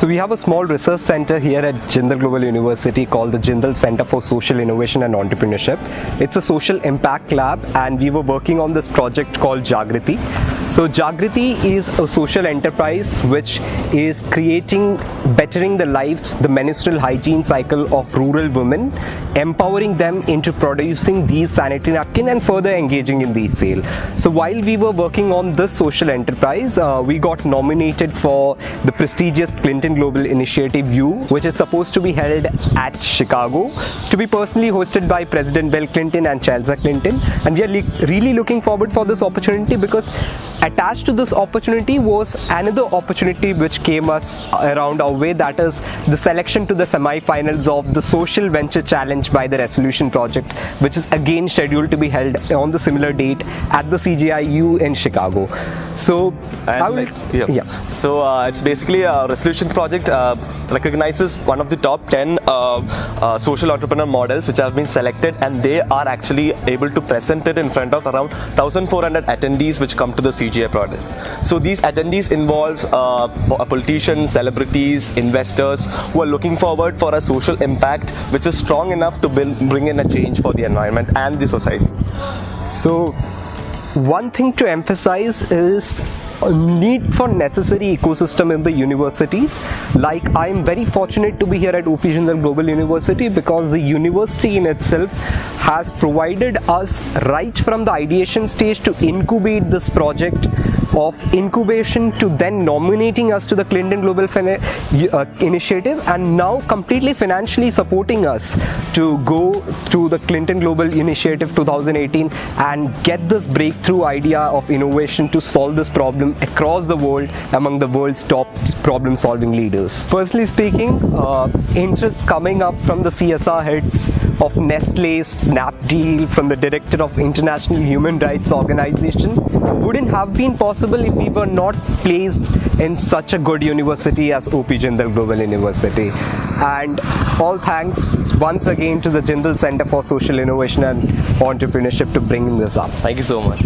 So we have a small research center here at Jindal Global University called the Jindal Center for Social Innovation and Entrepreneurship. It's a social impact lab, and we were working on this project called Jagriti. So Jagriti is a social enterprise which is bettering the lives, the menstrual hygiene cycle of rural women, empowering them into producing these sanitary napkins and further engaging in the sale. So while we were working on this social enterprise, we got nominated for the prestigious Clinton Global Initiative U, which is supposed to be held at Chicago, to be personally hosted by President Bill Clinton and Chelsea Clinton. And we are really looking forward for this opportunity, because attached to this opportunity was another opportunity which came us around our way, that is the selection to the semi-finals of the Social Venture Challenge by the Resolution Project, which is again scheduled to be held on the similar date at the CGIU in Chicago. So it's basically a Resolution Project recognizes one of the top 10 social entrepreneur models which have been selected, and they are actually able to present it in front of around 1,400 attendees which come to the CGI project. So these attendees involve politicians, celebrities, investors who are looking forward for a social impact which is strong enough to bring in a change for the environment and the society. So one thing to emphasize is a need for necessary ecosystem in the universities. Like, I am very fortunate to be here at OP Jindal Global University, because the university in itself has provided us right from the ideation stage to incubate this project, of incubation to then nominating us to the Clinton Global Initiative, and now completely financially supporting us to go through the Clinton Global Initiative 2018 and get this breakthrough idea of innovation to solve this problem across the world among the world's top problem solving leaders. Personally speaking, interest coming up from the CSR heads of Nestle, Snapdeal, from the director of International Human Rights Organization wouldn't have been possible if we were not placed in such a good university as OP Jindal Global University. And all thanks once again to the Jindal Center for Social Innovation and Entrepreneurship to bringing this up. Thank you so much.